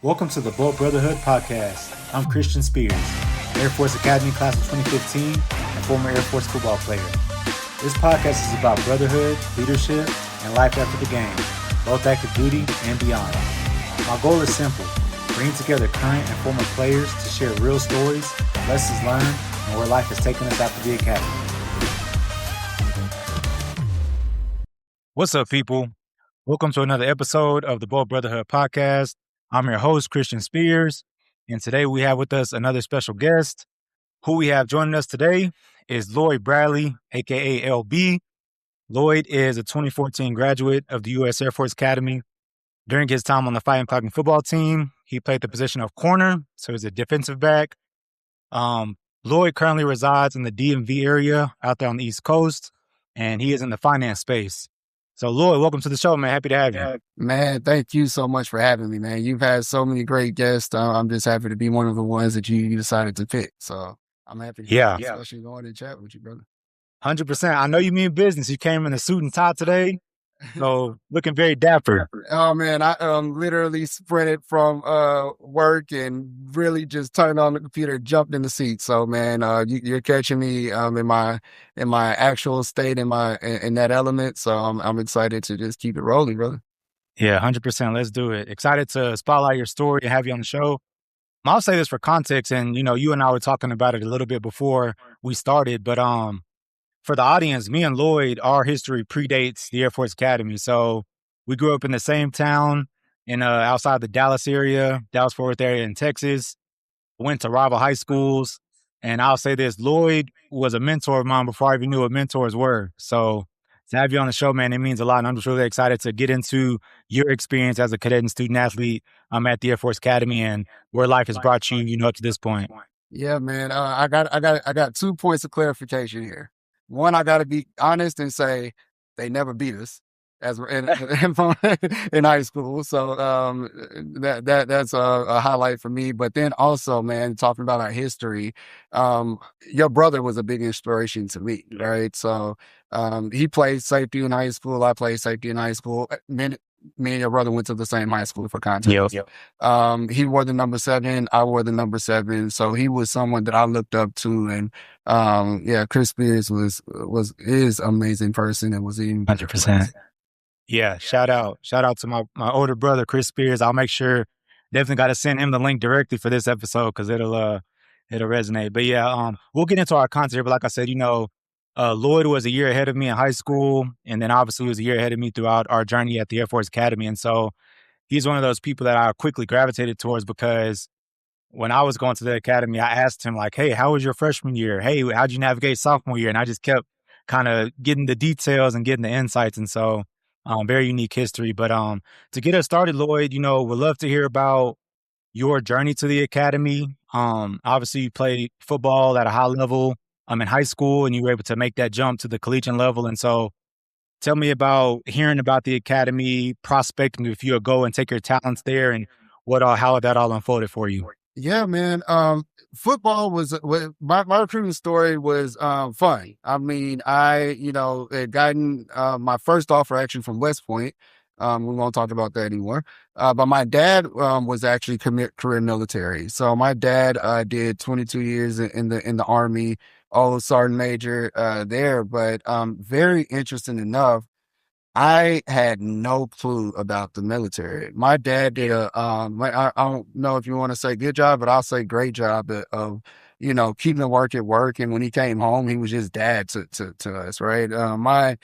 Welcome to the Bolt Brotherhood Podcast. I'm Christian Spears, Air Force Academy class of 2015 and former Air Force football player. This podcast is about brotherhood, leadership, and life after the game, both active duty and beyond. My goal is simple: bring together current and former players to share real stories, lessons learned, and where life has taken us after the academy. What's up, people? Welcome to another episode of the Bolt Brotherhood Podcast. I'm your host, Christian Spears, and today we have with us another special guest. Who we have joining us today is Loyd Bradley, aka LB. Loyd is a 2014 graduate of the U.S. Air Force Academy. During his time on the fighting Falcon football team, he played the position of corner, so he's a defensive back. Loyd currently resides in the DMV area out there on the East Coast, and he is in the finance space. So, Loyd, welcome to the show, man. Happy to have you. Man, thank you so much for having me, man. You've had so many great guests. I'm just happy to be one of the ones that you decided to pick. So I'm happy to especially going and chat with you, brother. 100%. I know you mean business. You came in a suit and tie today, so looking very dapper. Oh, man, I literally sprinted from work and really just turned on the computer, jumped in the seat. So, man, you're catching me in my actual state, in that element. So I'm excited to just keep it rolling, brother. Yeah, 100%. Let's do it. Excited to spotlight your story and have you on the show. I'll say this for context, and you and I were talking about it a little bit before we started, but for the audience, me and Loyd, our history predates the Air Force Academy. So we grew up in the same town in outside the Dallas area, Dallas-Fort Worth area in Texas. Went to rival high schools, and I'll say this: Loyd was a mentor of mine before I even knew what mentors were. So to have you on the show, man, it means a lot, and I'm just really excited to get into your experience as a cadet and student athlete at the Air Force Academy and where life has brought you, up to this point. Yeah, man. I got 2 points of clarification here. One, I got to be honest and say they never beat us as we're in high school. So that's a highlight for me. But then also, man, talking about our history, your brother was a big inspiration to me, right? So he played safety in high school. I played safety in high school. Me and your brother went to the same high school for context. Yep. He wore the number 7. I wore the number 7. So he was someone that I looked up to. And Chris Spears is an amazing person and was even 100%. Yeah, shout out to my older brother, Chris Spears. I'll make sure, definitely got to send him the link directly for this episode because it'll resonate. But yeah, we'll get into our content here. But like I said, Loyd was a year ahead of me in high school, and then obviously he was a year ahead of me throughout our journey at the Air Force Academy. And so he's one of those people that I quickly gravitated towards because when I was going to the academy, I asked him like, hey, how was your freshman year? Hey, how'd you navigate sophomore year? And I just kept kind of getting the details and getting the insights. And so very unique history. But to get us started, Loyd, we'd love to hear about your journey to the academy. Obviously, you played football at a high level in high school, and you were able to make that jump to the collegiate level. And so tell me about hearing about the academy, prospecting if you would go and take your talents there, and how that all unfolded for you. Yeah, man. Football was my recruiting story was fun. I mean, I had gotten my first offer actually from West Point. We won't talk about that anymore. But my dad was actually career military. So my dad did 22 years in the Army, sergeant major there. But very interesting enough, I had no clue about the military. My dad did I don't know if you want to say good job, but I'll say great job of keeping the work at work. And when he came home, he was just dad to us, right? My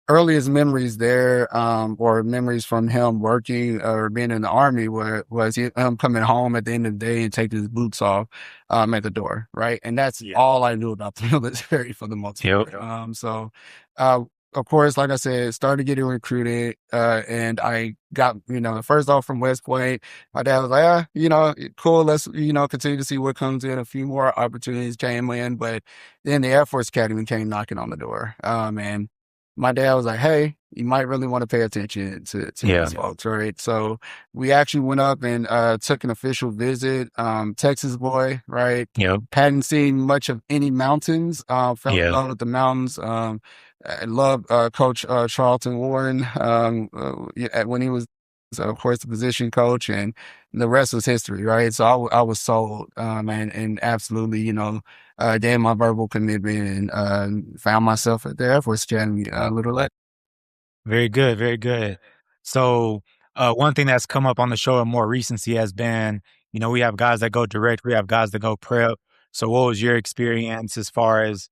earliest memories there, or memories from him working or being in the Army, was him coming home at the end of the day and taking his boots off at the door, right? And that's all I knew about the military for the most part. Of course, like I said, started getting recruited, and I got, the first off from West Point. My dad was like, cool, let's, continue to see what comes in. A few more opportunities came in, but then the Air Force Academy came knocking on the door. And my dad was like, hey, you might really want to pay attention to these folks, right? So we actually went up and took an official visit. Texas boy, right? Yep. Hadn't seen much of any mountains. Fell in love with the mountains. I love Coach Charlton Warren when he was So of course the position coach, and the rest was history, right? So I was sold, and absolutely, gave my verbal commitment, and found myself at the Air Force Academy, Little Lead. Very good, very good. So, one thing that's come up on the show in more recency has been, we have guys that go direct, we have guys that go prep. So, what was your experience as far as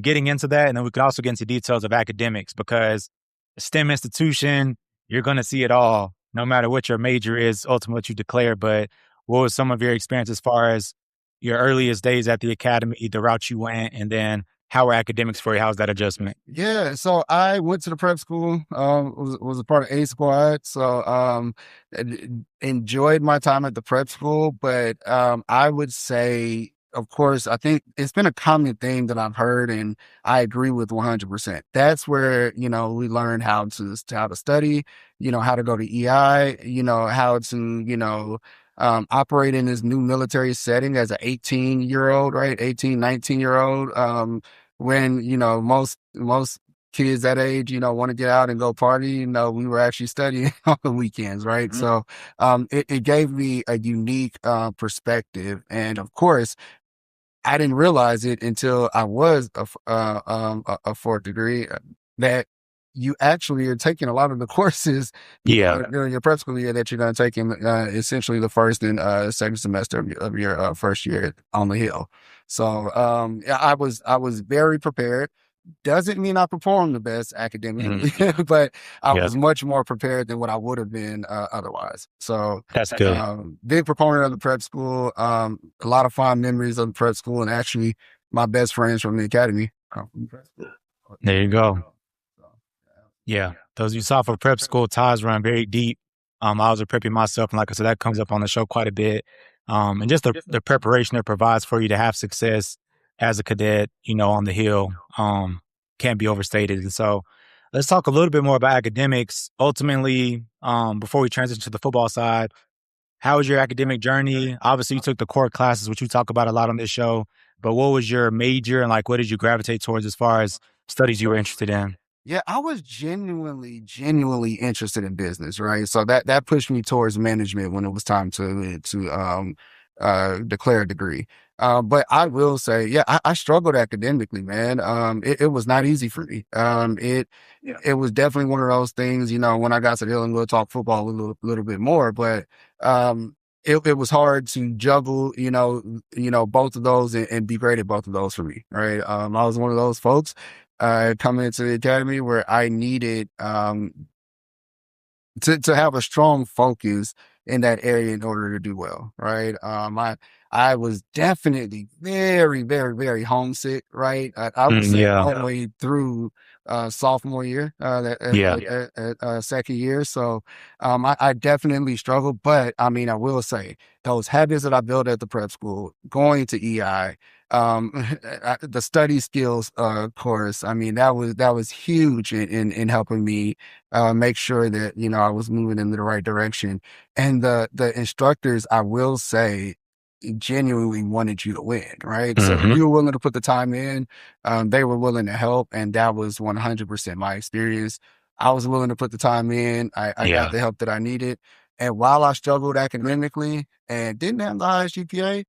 getting into that? And then we could also get into details of academics because STEM institution, you're going to see it all, no matter what your major is, ultimately what you declare. But what was some of your experience as far as your earliest days at the academy, the route you went, and then how were academics for you? How was that adjustment? Yeah, so I went to the prep school. Was a part of A squad. So enjoyed my time at the prep school, but I would say, of course, I think it's been a common theme that I've heard, and I agree with 100%. That's where we learn how to study, how to go to EI, how to operate in this new military setting as an 18-year-old, right? 18, 19-year old. When most kids that age want to get out and go party, we were actually studying on the weekends, right? Mhm. So it gave me a unique perspective, and of course I didn't realize it until I was a fourth degree, that you actually are taking a lot of the courses Yeah. during your prep school year that you're going to take in essentially the first and second semester of your first year on the Hill. So yeah, I was very prepared. Doesn't mean I performed the best academically, Mhm. but I Yeah, was much more prepared than what I would have been otherwise. So that's good. big proponent of the prep school. A lot of fond memories of the prep school, and actually, my best friends from the academy come from the prep school. There you go. So, Yeah, those you saw for prep school ties run very deep. I was a prepping myself, and like I said, that comes up on the show quite a bit. And just the preparation it provides for you to have success as a cadet, on the Hill, can't be overstated. And so, let's talk a little bit more about academics. Ultimately, before we transition to the football side, how was your academic journey? Obviously, you took the core classes, which we talk about a lot on this show. But what was your major, and like, what did you gravitate towards as far as studies you were interested in? yeah, I was genuinely interested in business, right? So that pushed me towards management when it was time to declare a degree. But I will say, yeah, I struggled academically, man. It was not easy for me. It was definitely one of those things, when I got to Hill, and we'll talk football a little bit more, but it was hard to juggle, both of those, and be great at both of those for me, right? I was one of those folks coming into the academy where I needed to have a strong focus in that area in order to do well, right? I was definitely very, very, very homesick, right? I would say Yeah, all the way through sophomore year, yeah, second year. So I definitely struggled, but I mean, I will say those habits that I built at the prep school, going to EI, the study skills course. I mean, that was huge in helping me make sure that I was moving in the right direction. And the instructors, I will say, genuinely wanted you to win, right? So if mhm, you were willing to put the time in, they were willing to help, and that was 100% my experience. I was willing to put the time in. I got yeah. the help that I needed. And while I struggled academically and didn't have the highest GPA,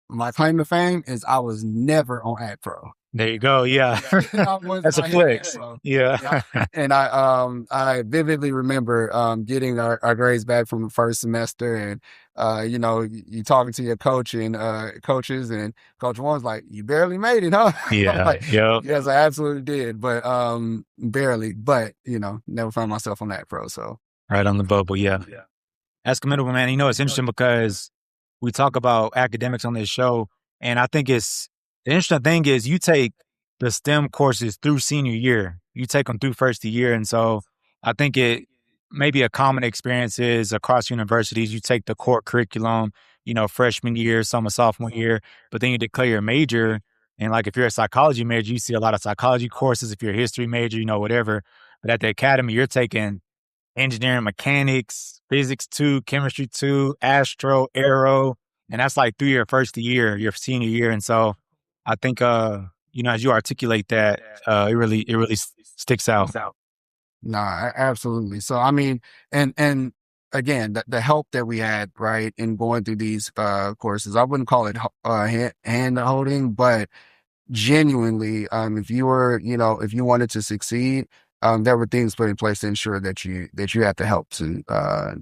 my claim to fame is I was never on Act Pro. There you go. Yeah, I was that's a not hitting Act flex. Pro. Yeah, Yeah. And I vividly remember getting our grades back from the first semester, and you talking to your coach and coaches, and Coach Warren's like, "You barely made it, huh?" I'm yeah, like, yep. "Yes, I absolutely did, but barely." But never found myself on that pro. So Right on the bubble. Yeah. That's commendable, man. It's interesting because we talk about academics on this show, and I think the interesting thing is you take the STEM courses through senior year. You take them through first year, and so I think it maybe a common experience is across universities. You take the core curriculum, freshman year, some a sophomore year, but then you declare your major. And like if you're a psychology major, you see a lot of psychology courses. If you're a history major, whatever. But at the academy, you're taking engineering, mechanics, physics 2, chemistry 2, astro, aero, and that's like through your first year, your senior year. And so I think, as you articulate that, it really sticks out. no, absolutely. So I mean, and again, the help that we had, right, in going through these courses, I wouldn't call it hand holding, but genuinely, if you were, if you wanted to succeed, there were things put in place to ensure that you had the help to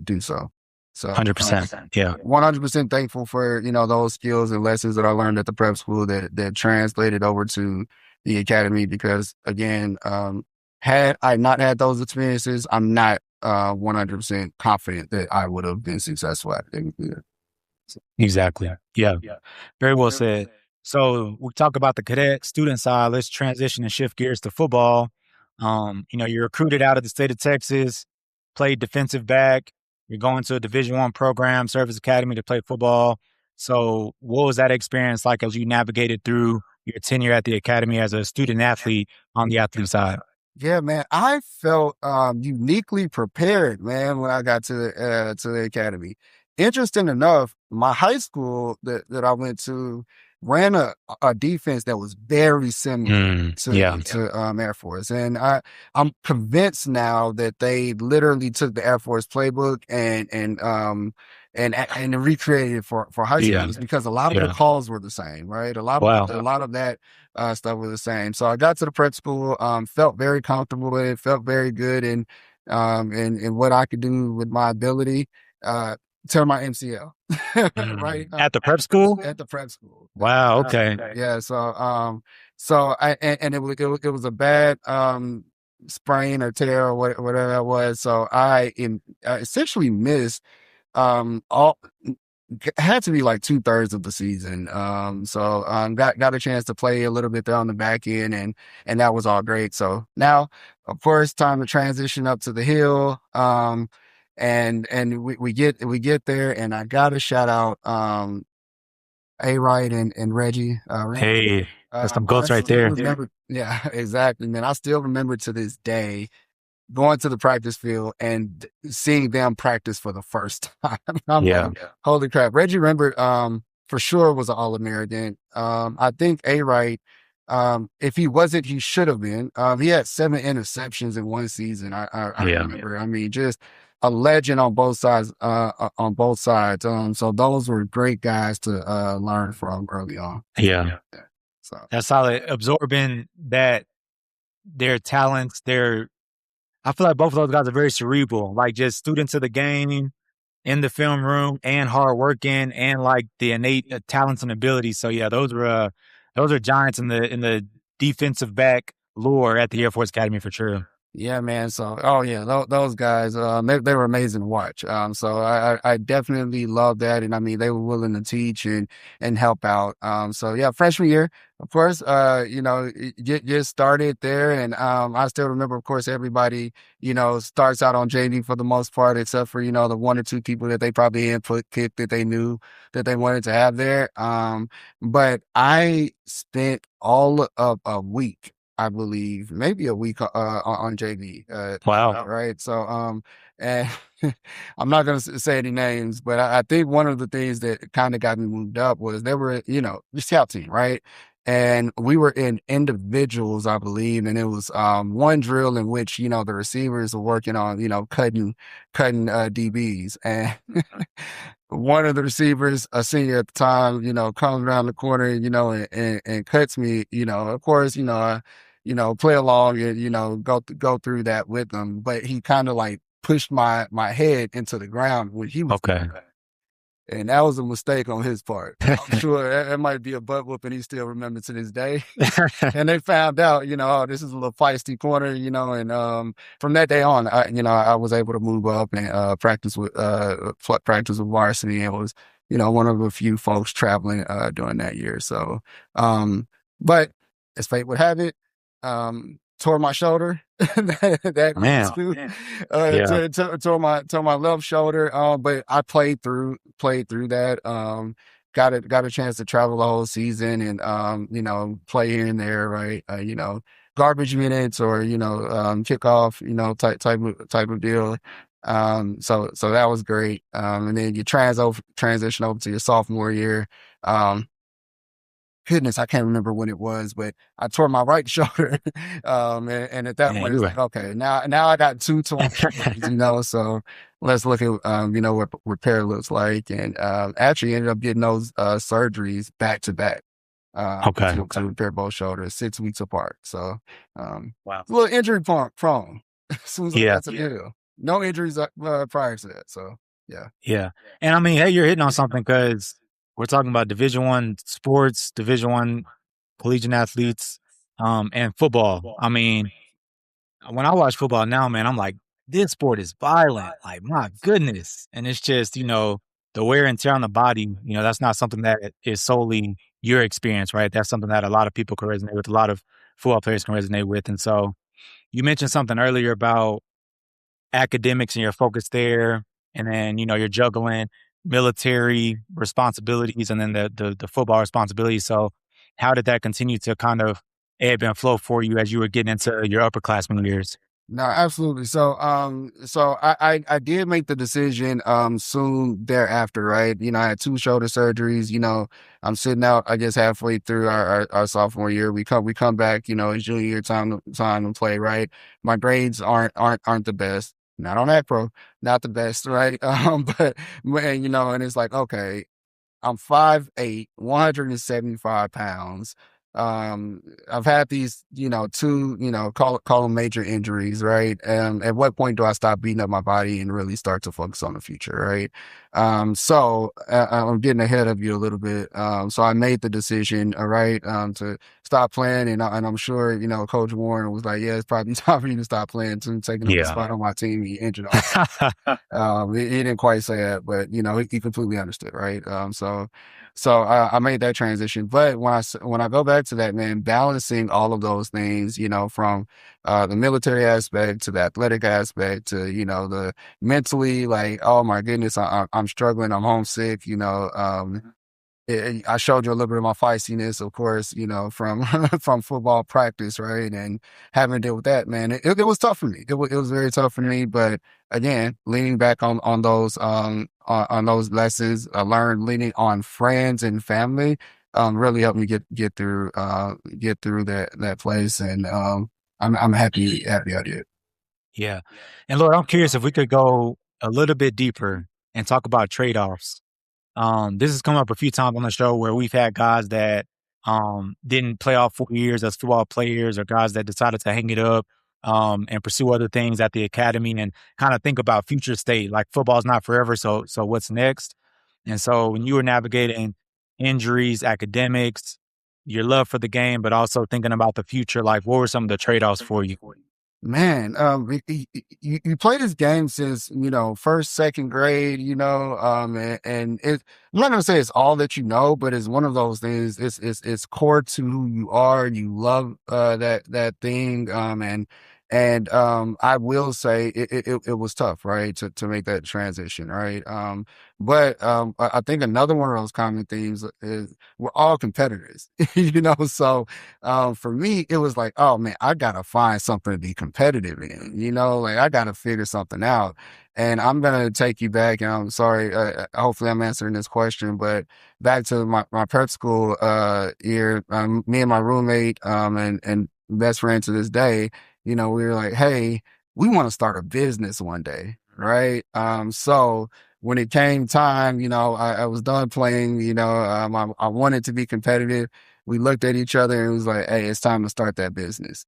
do so. So 100%. Yeah. 100% thankful for, those skills and lessons that I learned at the prep school that translated over to the academy, because again, had I not had those experiences, I'm not 100% confident that I would have been successful at it. Exactly. Yeah. Very well said. So we talk about the cadet student side. Let's transition and shift gears to football. You're recruited out of the state of Texas, played defensive back. You're going to a Division I program, Service Academy, to play football. So what was that experience like as you navigated through your tenure at the academy as a student athlete on the athlete side? Yeah, man, I felt uniquely prepared, man, when I got to the academy. Interesting enough, my high school that I went to ran a defense that was very similar to Air Force, and I'm convinced now that they literally took the Air Force playbook and recreated it for high schools, because a lot of the calls were the same, right? A lot of that stuff was the same. So I got to the prep school, felt very comfortable with it, felt very good in what I could do with my ability. Tear my MCL, right? At the prep school? At the prep school. Wow. Okay. Yeah. So it was a bad sprain or tear or whatever that was. So I essentially missed all had to be like 2/3 of the season. Got a chance to play a little bit there on the back end, and that was all great. So now, of course, time to transition up to the hill. And we get there, and I gotta shout out A Wright and Reggie. Hey, that's some goats right there. Yeah, exactly, man. I still remember to this day going to the practice field and seeing them practice for the first time. I'm like, holy crap. Reggie Rembert, for sure was an All-American. I think A Wright, if he wasn't, he should have been. He had 7 interceptions in one season. I remember. I mean, just a legend on both sides, so those were great guys to learn from early on. Yeah. So that's solid. Absorbing that their talents, I feel like both of those guys are very cerebral, like just students of the game in the film room and hardworking and like the innate talents and abilities. So yeah, those are giants in the defensive back lore at the Air Force Academy for sure. Yeah, man. So, those guys, they were amazing to watch. So I definitely love that. And I mean, they were willing to teach and help out. So yeah, freshman year, of course, get started there. And, I still remember, of course, everybody, starts out on JV for the most part, except for, the 1 or 2 people that they probably input kick that they knew that they wanted to have there. But I spent all of a week, I believe, maybe a week on JV. Wow. Right. So, and I'm not going to say any names, but I think one of the things that kind of got me moved up was they were, the scout team, right? And we were in individuals, I believe, and it was one drill in which, the receivers were working on, cutting DBs. And one of the receivers, a senior at the time, comes around the corner, and cuts me, of course, play along and, go through that with them. But he kind of like pushed my head into the ground when he was okay. And that was a mistake on his part. I'm sure that might be a butt whooping he still remembers to this day. And they found out, oh, this is a little feisty corner, and from that day on, I was able to move up and practice with varsity, and was, one of a few folks traveling during that year. So, but as fate would have it, tore my shoulder. that tore my left shoulder. But I played through that. Got a chance to travel the whole season and play here and there, right? Garbage minutes or kickoff, type of deal. So that was great. And then you transition over to your sophomore year. goodness, I can't remember when it was, but I tore my right shoulder. And at that Man, point, you it's were. like, okay, now I got two torn shoulders, so let's look at, what repair looks like. And actually ended up getting those surgeries back to back Okay. to repair both shoulders 6 weeks apart. So Wow. it's a little injury prone. So it's like, Yeah. that's a deal. No injuries prior to that. So yeah. Yeah. And I mean, hey, you're hitting on something because we're talking about Division 1 sports, Division 1 collegiate athletes, and football. I mean, when I watch football now, man, I'm like, this sport is violent. Like, my goodness. And it's just, the wear and tear on the body, that's not something that is solely your experience, right? That's something that a lot of people can resonate with, a lot of football players can resonate with. And so you mentioned something earlier about academics and your focus there. And then, you're juggling military responsibilities and then the football responsibilities. So how did that continue to kind of ebb and flow for you as you were getting into your upperclassmen years? No, absolutely. So I did make the decision, soon thereafter, right? I had two shoulder surgeries, I'm sitting out, I guess, halfway through our sophomore year. We come back, it's junior year time to play, right? My grades aren't the best. Not on that pro, not the best, right? But when, and it's like, okay, I'm 5'8", 175 pounds. I've had these, two, call them major injuries, right? At what point do I stop beating up my body and really start to focus on the future, right? I'm getting ahead of you a little bit. So I made the decision, all right, to stop playing, and I'm sure, Coach Warren was like, yeah, it's probably time for you to stop playing too, taking up a Yeah. spot on my team. He injured all. He didn't quite say that, but he completely understood, right? So I made that transition. But when I go back to that, man, balancing all of those things, from the military aspect to the athletic aspect to the mentally, like, oh my goodness, I'm struggling, I'm homesick, I showed you a little bit of my feistiness, of course, from from football practice, right? And having to deal with that, man, it was tough for me. It was very tough for me. But again, leaning back on those on those lessons I learned, leaning on friends and family, really helped me get through that place. And I'm happy I did. Yeah. And Lord, I'm curious if we could go a little bit deeper and talk about trade-offs. This has come up a few times on the show where we've had guys that didn't play all 4 years as football players, or guys that decided to hang it up and pursue other things at the academy and kind of think about future state. Like, football's not forever, so what's next? And so when you were navigating injuries, academics, your love for the game, but also thinking about the future, like, what were some of the trade-offs for you? Man, you play this game since, first, second grade, and I'm not gonna say it's all that but it's one of those things. It's core to who you are. You love that thing, and I will say it was tough, right, to make that transition, right. But I think another one of those common themes is we're all competitors, So for me, it was like, oh man, I gotta find something to be competitive in. Like, I gotta figure something out. And I'm gonna take you back. And I'm sorry. Hopefully, I'm answering this question, but back to my prep school year. Me and my roommate, and best friend to this day. We were like, hey, we want to start a business one day, right? So when it came time, I was done playing. I wanted to be competitive. We looked at each other and was like, "Hey, it's time to start that business."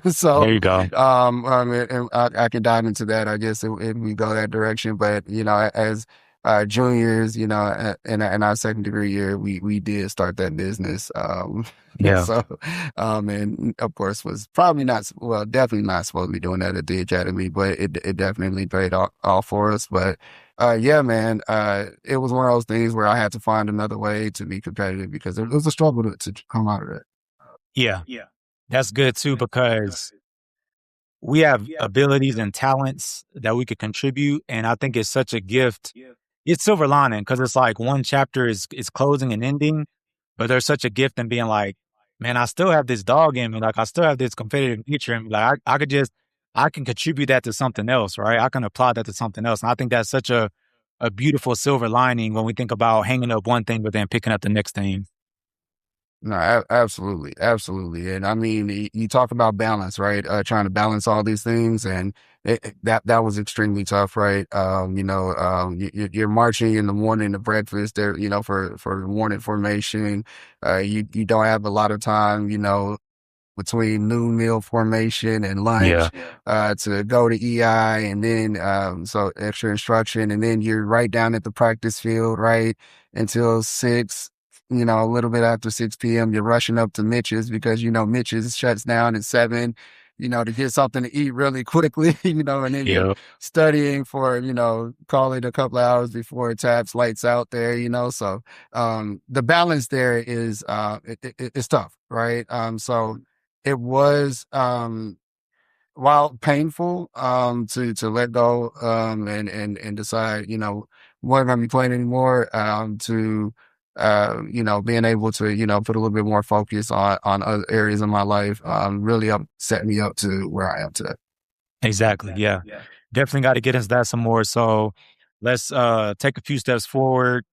So, There you go. and I can dive into that, I guess, if we go that direction. But as juniors, in our second degree year, we did start that business. Yeah. So, and of course, was probably not, well, definitely not supposed to be doing that at the academy, but it definitely paid off for us. But yeah, man, it was one of those things where I had to find another way to be competitive because it was a struggle to come out of it. Yeah. That's good too, because we have abilities and talents that we could contribute. And I think it's such a gift. It's silver lining because it's like one chapter is closing and ending, but there's such a gift in being like, man, I still have this dog in me. Like, I still have this competitive nature in me. Like, I can contribute that to something else, right? I can apply that to something else. And I think that's such a beautiful silver lining when we think about hanging up one thing, but then picking up the next thing. No, absolutely, absolutely. And I mean, you talk about balance, right? Trying to balance all these things, and that was extremely tough, right? You're marching in the morning to breakfast there, for morning formation. You don't have a lot of time, between noon meal formation and Yeah. lunch, to go to EI, and then so extra instruction, and then you're right down at the practice field, right, until 6, a little bit after 6 p.m. You're rushing up to Mitch's because Mitch's shuts down at 7, to get something to eat really quickly, and then you're Yeah. studying for, call it a couple of hours before it taps lights out there, so the balance there is it's tough, right? So it was, while painful, to let go, and decide, what am I be playing anymore, to, being able to, put a little bit more focus on other areas of my life, really set me up to where I am today. Exactly. Yeah. Definitely got to get into that some more. So let's take a few steps forward.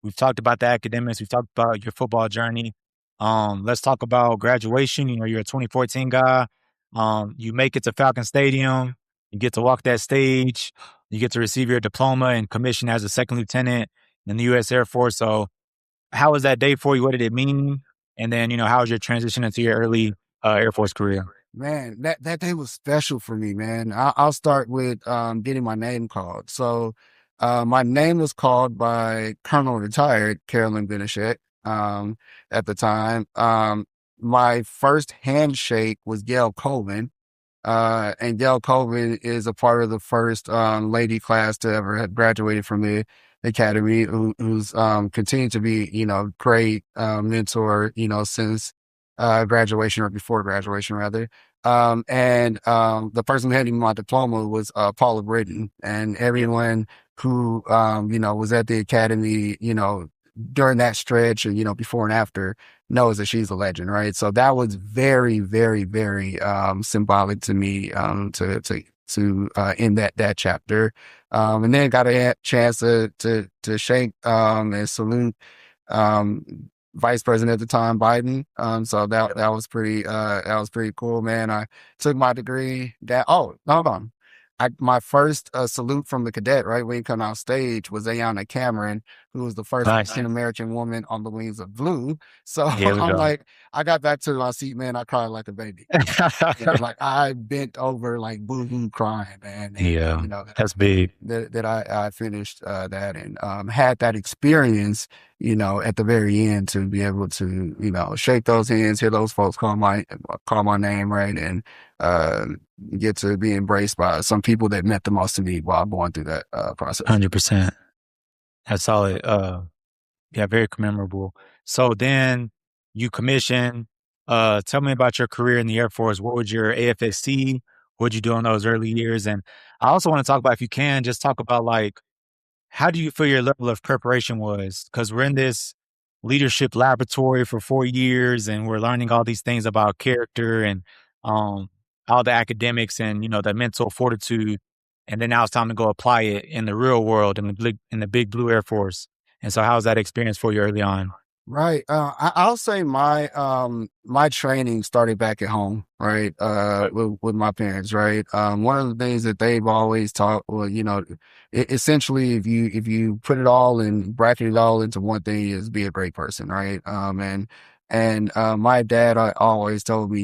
We've talked about the academics. We've talked about your football journey. Let's talk about graduation. You're a 2014 guy. You make it to Falcon Stadium. You get to walk that stage. You get to receive your diploma and commission as a second lieutenant in the U.S. Air Force. So, how was that day for you? What did it mean? And then, how was your transition into your early Air Force career? Man, that day was special for me, man. I'll start with getting my name called. So, my name was called by Colonel retired Carolyn Benishek, at the time. My first handshake was Gail Coleman. And Gail Colvin is a part of the first lady class to ever have graduated from the academy, who's continued to be, great mentor, since graduation, or before graduation rather. And the person handing me my diploma was Paula Britton, and everyone who was at the academy, during that stretch, and before and after, knows that she's a legend, right? So that was very, very, very symbolic to me, to end that chapter, and then got a chance to shake and salute um, Vice President at the time, Biden. So that was pretty cool, man. I took my degree. Hold on. My first salute from the cadet, right when you come out stage, was Ayanna Cameron, who was the first Nice. African American woman on the Wings of Blue. So Here we I'm go. like, I got back to my seat, man. I cried like a baby. Like I bent over, like boo-hoo crying, man. And Yeah, that's big. that I finished that, and had that experience, at the very end, to be able to, shake those hands, hear those folks call my name, right, and uh, get to be embraced by some people that meant the most to me while going through that process. 100%. That's solid. Yeah, very commemorable. So then you commission. Tell me about your career in the Air Force. What was your AFSC? What did you do in those early years? And I also want to talk about, if you can, just talk about like, how do you feel your level of preparation was? Because we're in this leadership laboratory for 4 years, and we're learning all these things about character and um, all the academics and the mental fortitude. And then now it's time to go apply it in the real world in the big blue Air Force. And so, how's that experience for you early on? Right. I'll say my training started back at home, right? With my parents, right? One of the things that they've always taught, well, essentially, if you put it all and bracket it all into one thing, is be a great person, right? And my dad always told me,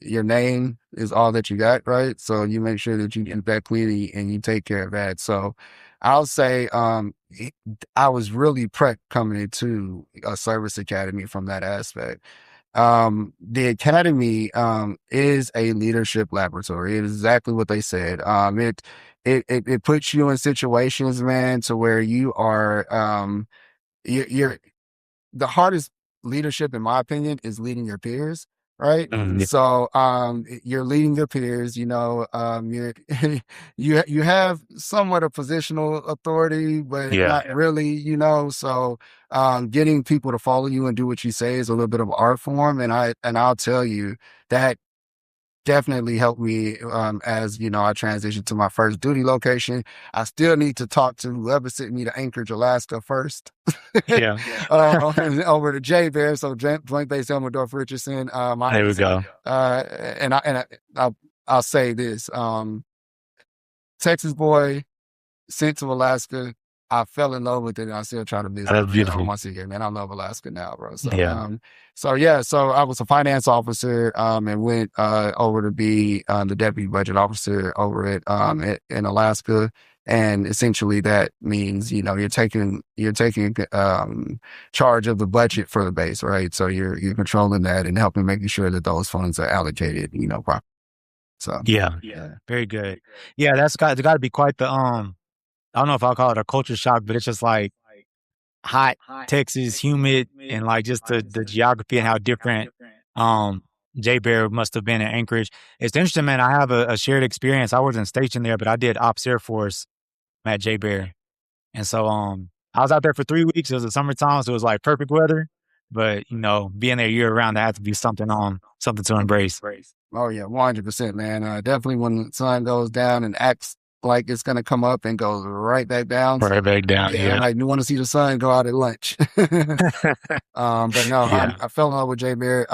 your name is all that you got, right? So you make sure that you get that clean and you take care of that. So I'll say, I was really prepped coming into a service academy from that aspect. The academy is a leadership laboratory. It is exactly what they said. It puts you in situations, man, to where you are, you're the hardest leadership, in my opinion, is leading your peers, right? Yeah. So you're leading your peers, you're you have somewhat of positional authority, but Yeah. not really, so getting people to follow you and do what you say is a little bit of art form. And I'll tell you that definitely helped me as I transitioned to my first duty location. I still need to talk to whoever sent me to Anchorage, Alaska first, Yeah. over to J Bear. So Joint Base Elmendorf Richardson. There we go. I'll say this: Texas boy sent to Alaska. I fell in love with it, and I still try to visit That's beautiful. once a year, man. I love Alaska now, bro. So, Yeah. so I was a finance officer, and went over to be the deputy budget officer over in Alaska, and essentially that means you're taking charge of the budget for the base, right? So you're controlling that and helping making sure that those funds are allocated, properly. So Yeah. Very good. Yeah, it's got to be quite the I don't know if I'll call it a culture shock, but it's just like hot Texas, humid, and like just the geography and how different um J Bear must have been in Anchorage. It's interesting, man. I have a shared experience. I wasn't stationed there, but I did Ops Air Force at J Bear. And so I was out there for 3 weeks. It was the summertime, so it was like perfect weather. But being there year round, that had to be something to embrace. Oh yeah, 100%, man. Definitely when the sun goes down and acts like it's gonna come up and goes right back down. Right back down. Yeah. Like you want to see the sun go out at lunch. But no, Yeah. I fell in love with Jay Bear.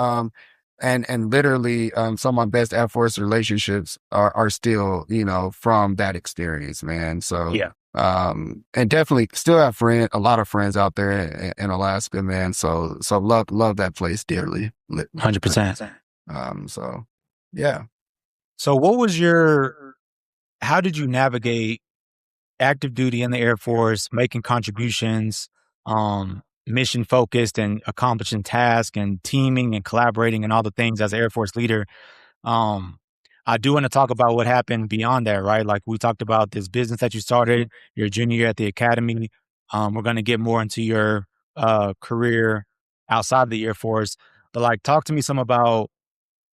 And literally, some of my best Air Force relationships are still, from that experience, man. So Yeah. and definitely still have a lot of friends out there in Alaska, man. So love that place dearly. 100%. So yeah. So how did you navigate active duty in the Air Force, making contributions, mission focused and accomplishing tasks and teaming and collaborating and all the things as an Air Force leader? Um, I do want to talk about what happened beyond that, right? Like we talked about this business that you started your junior year at the academy. We're going to get more into your career outside of the Air Force, but like talk to me some about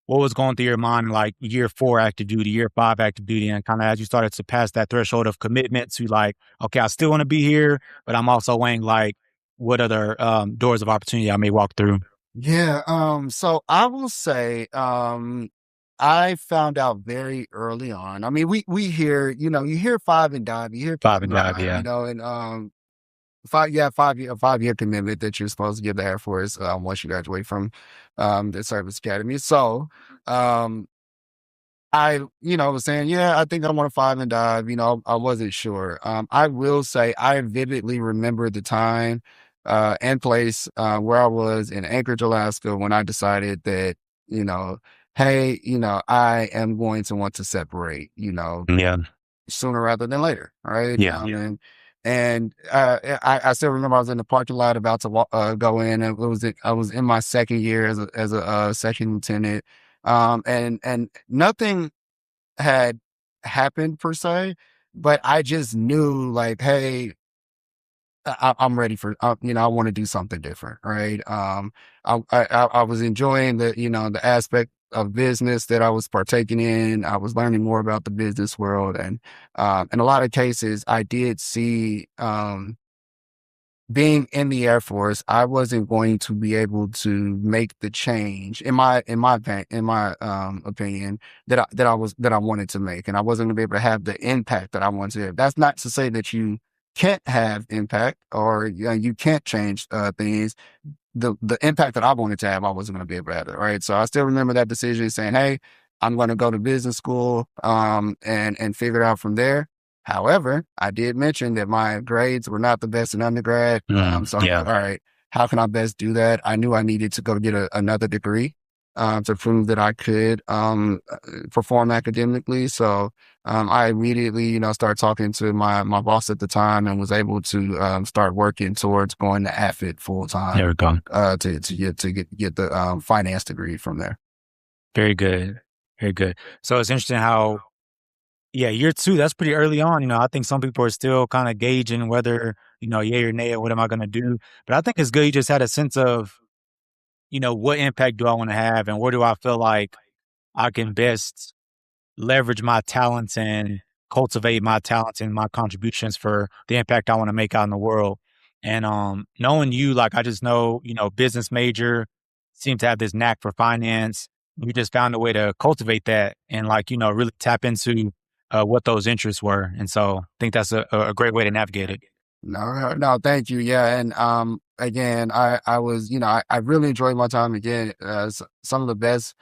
what was going through your mind like year 4 active duty, year 5 active duty, and kind of as you started to pass that threshold of commitment to like, okay, I still want to be here, but I'm also weighing like what other doors of opportunity I may walk through. Yeah. So I will say, I found out very early on. I mean, we hear, you hear 5 and dive, you hear 5 and 5, yeah. and 5 year commitment that you're supposed to give the Air Force once you graduate from the service academy. So I, was saying, yeah, I think I want to 5 and dive. I wasn't sure. I will say I vividly remember the time and place where I was in Anchorage, Alaska, when I decided that, hey, I am going to want to separate, Yeah. sooner rather than later. Right. Yeah. I still remember I was in the parking lot about to go in, and I was in my second year as a second lieutenant. And nothing had happened per se, but I just knew like, hey, I'm ready for, I want to do something different. Right. I was enjoying the aspect of business that I was partaking in. I was learning more about the business world. And in a lot of cases, I did see, being in the Air Force, I wasn't going to be able to make the change opinion that I wanted to make, and I wasn't going to be able to have the impact that I wanted to have. That's not to say that you can't have impact or you can't change things. The impact that I wanted to have, I wasn't going to be able to have it. Right. So I still remember that decision saying, hey, I'm going to go to business school, and figure it out from there. However, I did mention that my grades were not the best in undergrad. So I'm Yeah. like, all right, how can I best do that? I knew I needed to go get another degree, to prove that I could, perform academically. So, I immediately, started talking to my boss at the time and was able to, start working towards going to AFIT full There time, we go. to get the, finance degree from there. Very good. Very good. So it's interesting how, yeah, year 2, that's pretty early on. I think some people are still kind of gauging whether, yay or nay, or what am I going to do? But I think it's good you just had a sense of, what impact do I want to have and where do I feel like I can best leverage my talents and cultivate my talents and my contributions for the impact I want to make out in the world. And knowing you, like I just know, business major, seem to have this knack for finance. you just found a way to cultivate that and like, really tap into what those interests were. And so I think that's a great way to navigate it. No, thank you. Yeah. And, again, I was, I really enjoyed my time again. Some of the best,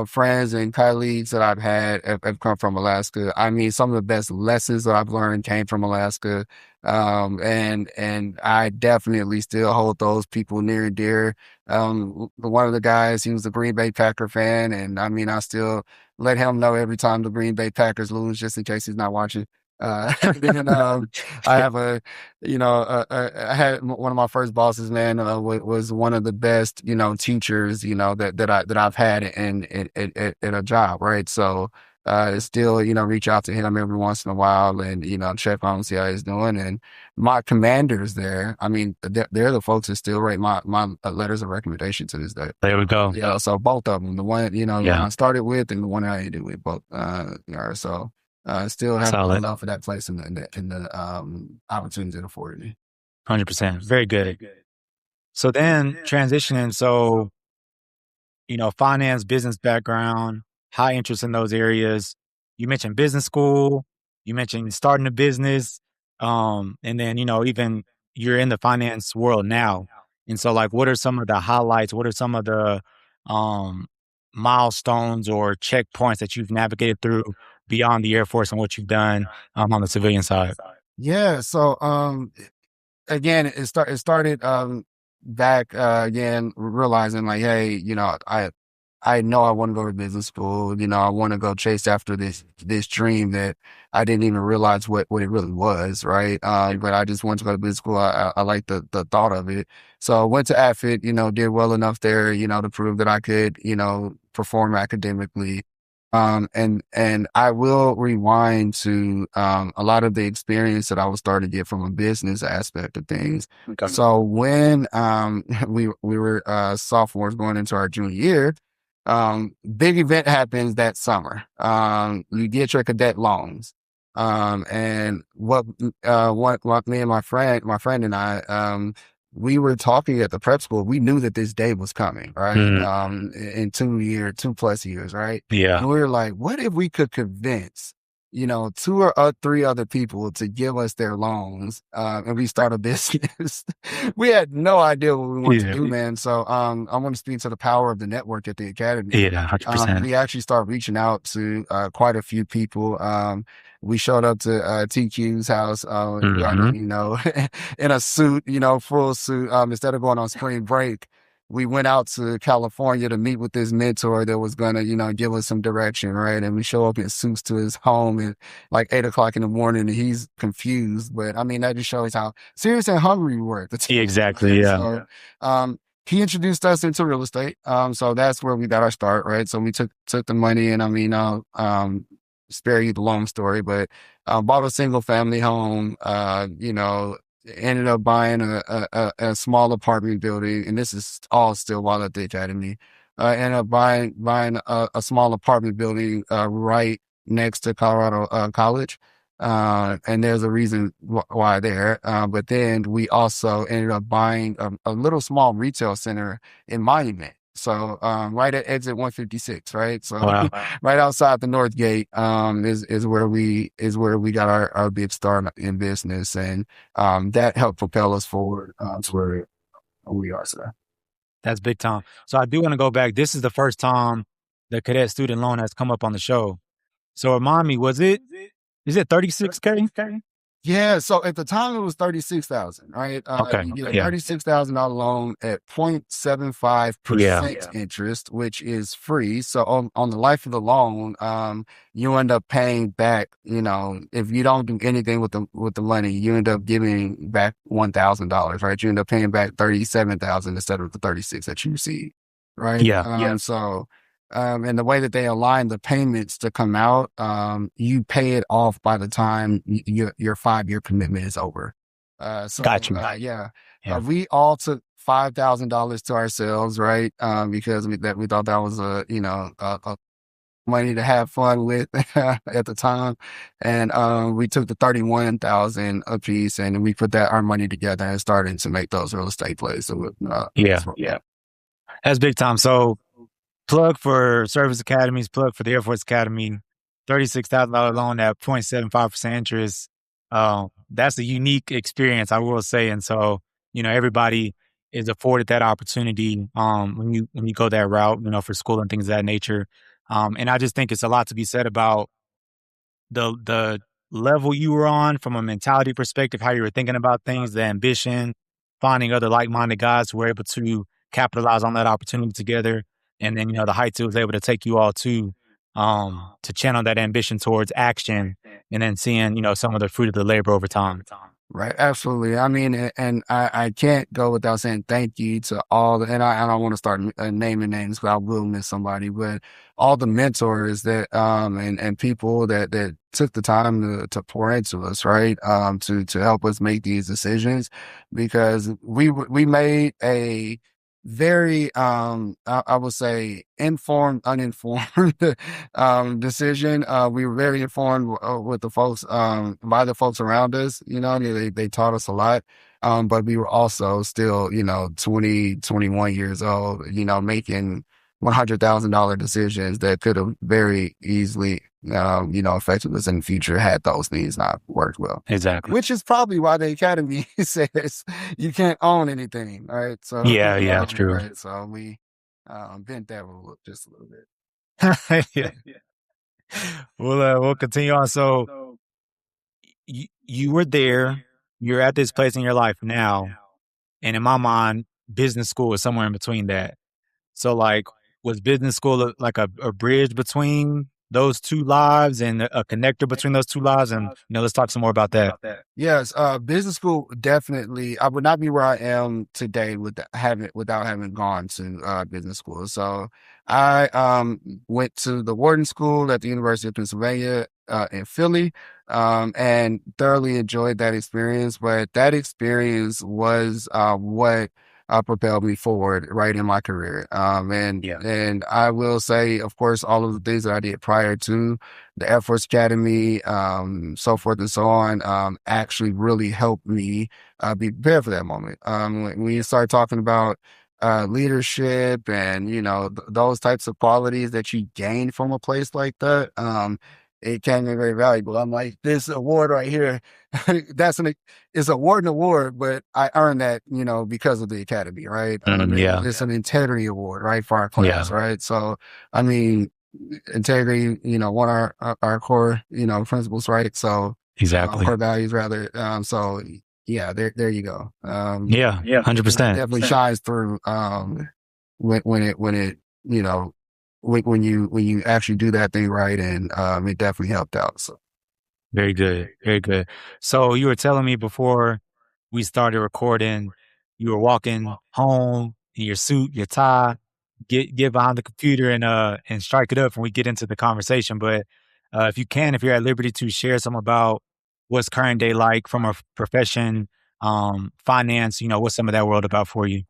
friends and colleagues that I've had have come from Alaska. I mean, some of the best lessons that I've learned came from Alaska. And I definitely still hold those people near and dear. One of the guys, he was a Green Bay Packer fan. And I mean, I still let him know every time the Green Bay Packers lose, just in case he's not watching. Then, I have I had one of my first bosses, man, was one of the best, teachers, that I've had in a job, right? So, still, reach out to him every once in a while and, check on him, see how he's doing. And my commanders there, I mean, they're the folks that still write my letters of recommendation to this day. There we go. Yeah. So both of them, the one, I started with and the one I ended with both, so. Still have Solid. love for that place and the opportunity it afforded me. 100%. Very good. So then transitioning, so, finance, business background, high interest in those areas. You mentioned business school, you mentioned starting a business, and then, even you're in the finance world now. And so like, what are some of the highlights? What are some of the um, milestones or checkpoints that you've navigated through beyond the Air Force and what you've done on the civilian side? Yeah. So, again, it started, back, again, realizing like, hey, I know I want to go to business school. I want to go chase after this dream that I didn't even realize what it really was, right? But I just wanted to go to business school. I like the thought of it. So I went to AFIT, did well enough there, to prove that I could, perform academically. And I will rewind to, a lot of the experience that I was starting to get from a business aspect of things. Okay. So when, we were, sophomores going into our junior year, big event happens that summer. You get your cadet loans. And what me and my friend and I, we were talking at the prep school. We knew that this day was coming, right? In 2+ years, right? Yeah. And we were like, what if we could convince, 2 or 3 other people to give us their loans, and we start a business? We had no idea what we wanted to do, man. So, I want to speak to the power of the network at the academy. Yeah, 100%. We actually started reaching out to, quite a few people. We showed up to, TQ's house, in a suit, full suit. Instead of going on spring break, we went out to California to meet with this mentor that was gonna, give us some direction, right? And we show up in suits to his home at like 8 o'clock in the morning, and he's confused. But I mean, that just shows how serious and hungry we were at the time. Exactly. Yeah. So, he introduced us into real estate. So that's where we got our start, right? So we took the money, and I mean, spare you the long story, but, bought a single family home, ended up buying a small apartment building, and this is all still while at the academy. Ended up buying a small apartment building, right next to Colorado, College. And there's a reason why there. But then we also ended up buying a little small retail center in Monument. So, right at exit 156, right? So, Wow. right outside the North Gate, is where we got our big start in business. And, that helped propel us forward, to where we are today. That's big time. So I do want to go back. This is the first time the cadet student loan has come up on the show. So remind me, is it 36K? Yeah, so at the time it was 36,000, right? Okay. You get a Yeah. $36,000 loan at 0.75% interest, which is free. So on the life of the loan, you end up paying back, if you don't do anything with the money, you end up giving back $1,000, right? You end up paying back 37,000 instead of the 36 that you received, right? Yeah. So, and the way that they align the payments to come out, you pay it off by the time your 5-year commitment is over. So, Got you. Yeah. Yeah. We all took $5,000 to ourselves, right? Because we thought that was a money to have fun with at the time. And, we took the 31,000 a piece, and we put our money together and started to make those real estate plays. So, Yeah. That's big time. So plug for service academies, plug for the Air Force Academy, $36,000 loan at 0.75% interest. That's a unique experience, I will say. And so, everybody is afforded that opportunity when you go that route, for school and things of that nature. And I just think it's a lot to be said about the level you were on from a mentality perspective, how you were thinking about things, the ambition, finding other like-minded guys who were able to capitalize on that opportunity together. And then, the heights it was able to take you all to channel that ambition towards action and then seeing, some of the fruit of the labor over time. Right, absolutely. I mean, and I can't go without saying thank you to all the, and I don't want to start naming names because I will miss somebody, but all the mentors that, and people that took the time to pour into us, right? To help us make these decisions because we made a very, I would say informed, uninformed, decision. We were very informed with the folks, by the folks around us, they taught us a lot. But we were also still, 20, 21 years old, making $100,000 decisions that could have very easily, affected us in the future had those things not worked well. Exactly. Which is probably why the academy says you can't own anything, right? So Yeah, true. right. So we bent that rule just a little bit. Yeah. We'll continue on. So you were there, you're at this place in your life now, and in my mind, business school is somewhere in between that. So, like, was business school like a bridge between those two lives and a connector between those two lives? And, let's talk some more about that. Yes, business school definitely. I would not be where I am today without having gone to business school. So I went to the Wharton School at the University of Pennsylvania in Philly, and thoroughly enjoyed that experience. But that experience was what propelled me forward right in my career. And I will say, of course, all of the things that I did prior to the Air Force Academy, so forth and so on, actually really helped me be prepared for that moment. When you start talking about leadership and, those types of qualities that you gain from a place like that, it can be very valuable. I'm like, this award right here, it's an award, but I earned that, because of the academy, right? Yeah. It's an integrity award, right, for our class, right? So, I mean, integrity, one of our core, principles, right? So Exactly. core values rather. So yeah, there you go. Yeah, 100%. Definitely shines through, when it, when you actually do that thing right, and it definitely helped out. So Very good. Very good. So you were telling me before we started recording, you were walking home in your suit, your tie, get behind the computer and strike it up when we get into the conversation. But if you're at liberty to share some about what's current day like from a profession, finance, what's some of that world about for you?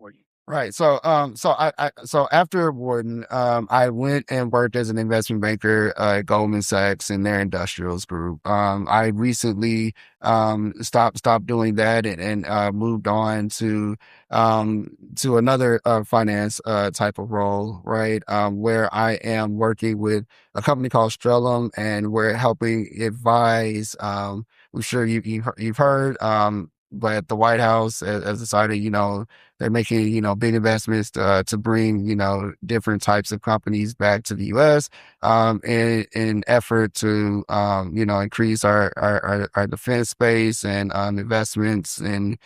right. So after Wharton, I went and worked as an investment banker at Goldman Sachs in their industrials group. I recently stopped doing that and moved on to another finance type of role, right? Where I am working with a company called Strellum, and we're helping advise. I'm sure you've heard. But the White House has decided, they're making, big investments to bring, different types of companies back to the U.S. In effort to, increase our defense space and investments in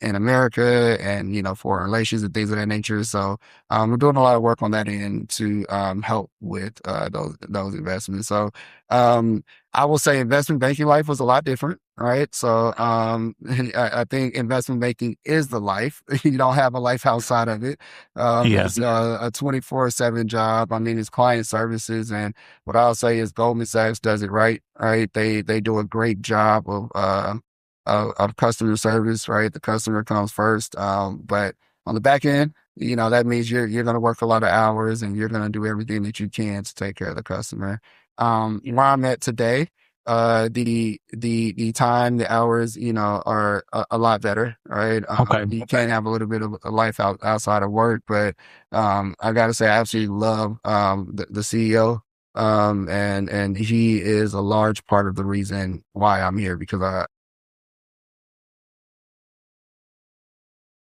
America and, foreign relations and things of that nature. So we're doing a lot of work on that end to help with those investments. So I will say investment banking life was a lot different, right? So I think investment banking is the life. You don't have a life outside of it. It's a 24/7 job. I mean, it's client services, and what I'll say is Goldman Sachs does it right. Right? They do a great job of customer service. Right? The customer comes first. But on the back end, that means you're going to work a lot of hours, and you're going to do everything that you can to take care of the customer. Where I'm at today, the time, the hours, are a lot better, right? Okay. You can have a little bit of a life outside of work, but I gotta say, I absolutely love the CEO, and he is a large part of the reason why I'm here because I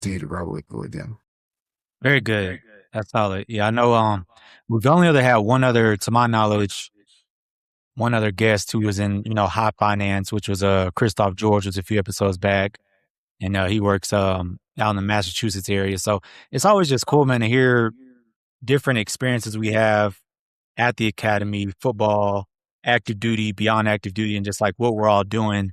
continue to grow with him. Very good. That's solid. Yeah, I know. We've only ever had one other, to my knowledge, one other guest who was in high finance, which was Christoph George, was a few episodes back, and he works out in the Massachusetts area. So it's always just cool, man, to hear different experiences we have at the academy, football, active duty, beyond active duty, and just like what we're all doing,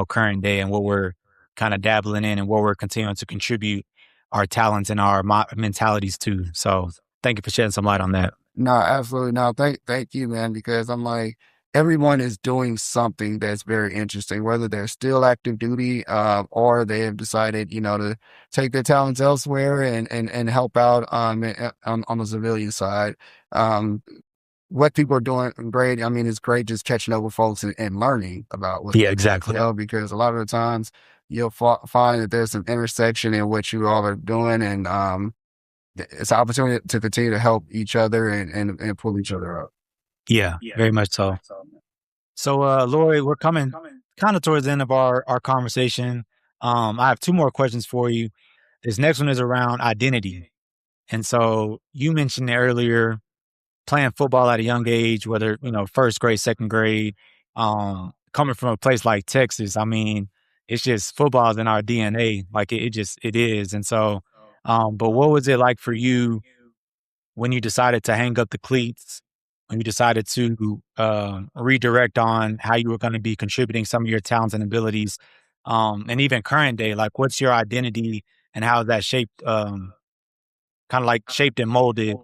current day, and what we're kind of dabbling in, and what we're continuing to contribute our talents and our mentalities to. So thank you for shedding some light on that. No, absolutely no. Thank you, man, because I'm like everyone is doing something that's very interesting, whether they're still active duty, or they have decided, to take their talents elsewhere and help out on the civilian side. Um, what people are doing great. I mean, it's great just catching up with folks and learning about what Yeah, they're doing, exactly. because a lot of the times you'll find that there's some intersection in what you all are doing, and it's an opportunity to continue to help each other and pull each other up. Yeah, very much so. So, Lori, we're coming kind of towards the end of our conversation. I have two more questions for you. This next one is around identity. And so you mentioned earlier playing football at a young age, whether, first grade, second grade, coming from a place like Texas. I mean, it's just football's in our DNA. Like it is. And so, but what was it like for you when you decided to hang up the cleats, when you decided to redirect on how you were going to be contributing some of your talents and abilities, and even current day, like what's your identity and how that shaped, kind of like shaped and molded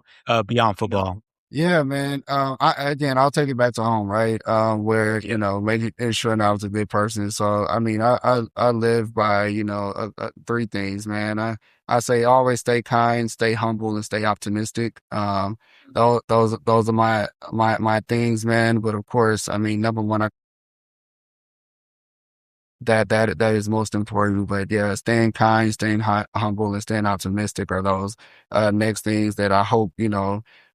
beyond football? Yeah, man. Again, I'll take it back to home, right? Where, making ensuring I was a good person. So, I mean, I live by, three things, man. I say always stay kind, stay humble, and stay optimistic. Those are my things, man. But of course, I mean, number one, that is most important. But yeah, staying kind, staying humble, and staying optimistic are those next things that I hope,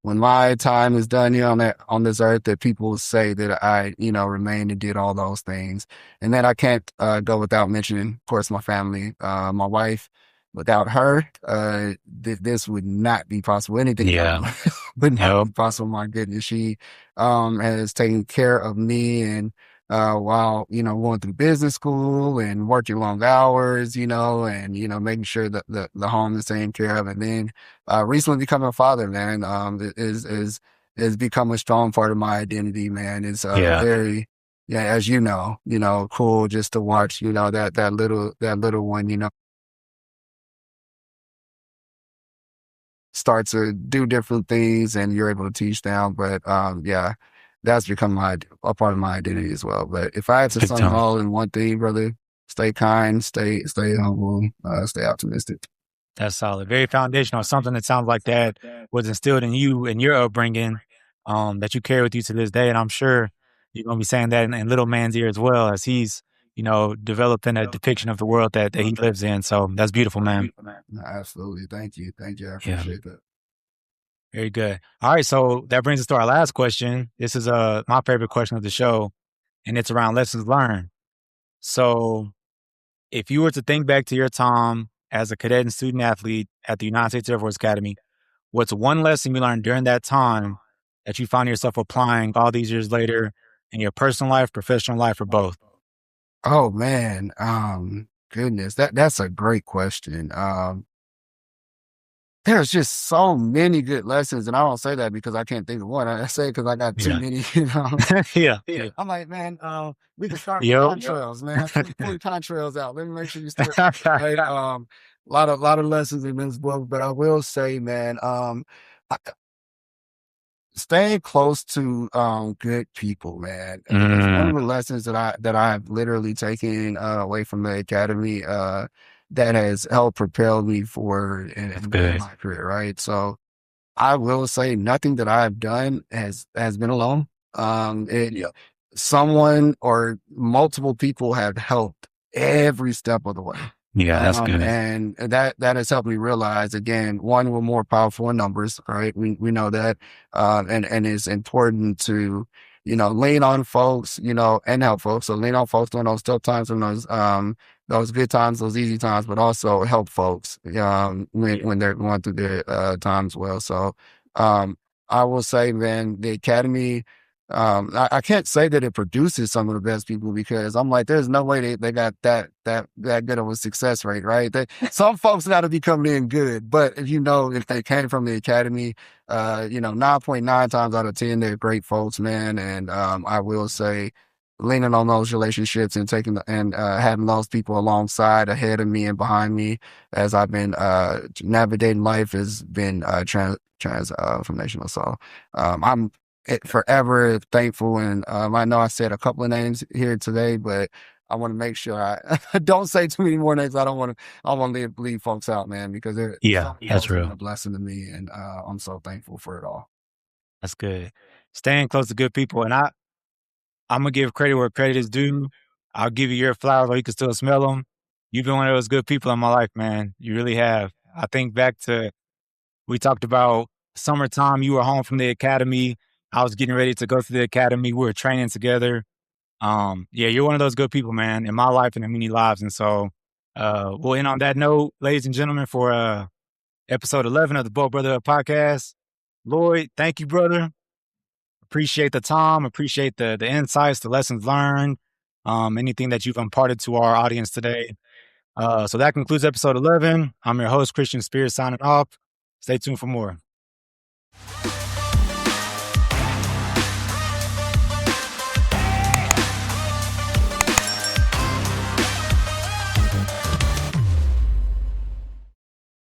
when my time is done here on this earth, that people will say that I, remained and did all those things. And then I can't go without mentioning, of course, my family, my wife. Without her, this would not be possible. Anything Yeah. would not Yep. be possible. My goodness, she has taken care of me, and while, going through business school and working long hours, and, making sure that the home is taken care of. And then, recently becoming a father, man, is become a strong part of my identity, man. It's, Yeah. very, yeah, as cool just to watch, that little one, start to do different things and you're able to teach them. But, yeah, that's become a part of my identity as well. But if I had to Big sum it time. all in one thing, brother, stay kind, stay humble, stay optimistic. That's solid. Very foundational. Something that sounds like that was instilled in you and your upbringing, that you carry with you to this day. And I'm sure you're going to be saying that in little man's ear as well as he's, developing a depiction of the world that he lives in. So that's beautiful, man. No, absolutely. Thank you. Thank you. I Yeah. appreciate that. Very good. All right. So that brings us to our last question. This is my favorite question of the show, and it's around lessons learned. So if you were to think back to your time as a cadet and student athlete at the United States Air Force Academy, what's one lesson you learned during that time that you found yourself applying all these years later in your personal life, professional life, or both? Oh man. Goodness, that's a great question. There's just so many good lessons, and I don't say that because I can't think of one. I say it because I got too Yeah. many, Yeah. Yeah. I'm like, man, we can start with Yep. contrails, man. Pull your contrails out. Let me make sure you start. Right? Lot of lessons in this book, but I will say, man, I- staying close to good people, man. It's one of Mm, the lessons that I've literally taken away from the academy that has helped propel me forward that's in good. my career, right? So I will say nothing that I've done has been alone. It, Yeah. someone or multiple people have helped every step of the way. Yeah, that's good. And that has helped me realize again, one, we're more powerful in numbers, right? We know that, and it's important to, lean on folks, and help folks. So lean on folks during those tough times and those good times, those easy times, but also help folks, when they're going through their, times well. So, I will say, man, the academy, I can't say that it produces some of the best people because I'm like, there's no way they got that good of a success rate, right? Some folks got to be coming in good, but if they came from the academy, 9.9 times out of 10, they're great folks, man. And I will say, leaning on those relationships and having those people alongside, ahead of me and behind me as I've been navigating life has been transformational. So I'm forever thankful. And I know I said a couple of names here today, but I want to make sure I don't say too many more names. I want to leave folks out, man, because Yeah, some of that's those have been real. a blessing to me. And I'm so thankful for it all. That's good. Staying close to good people. And I'm gonna give credit where credit is due. I'll give you your flowers while you can still smell them. You've been one of those good people in my life, man. You really have. I think back to we talked about summertime. You were home from the academy. I was getting ready to go to the academy. We were training together. Yeah, you're one of those good people, man, in my life and in many lives. And so, we'll end on that note, ladies and gentlemen, for episode 11 of the Bolt Brotherhood Podcast. Loyd, thank you, brother. Appreciate the time, appreciate the insights, the lessons learned, anything that you've imparted to our audience today. So that concludes episode 11. I'm your host, Christian Spears, signing off. Stay tuned for more.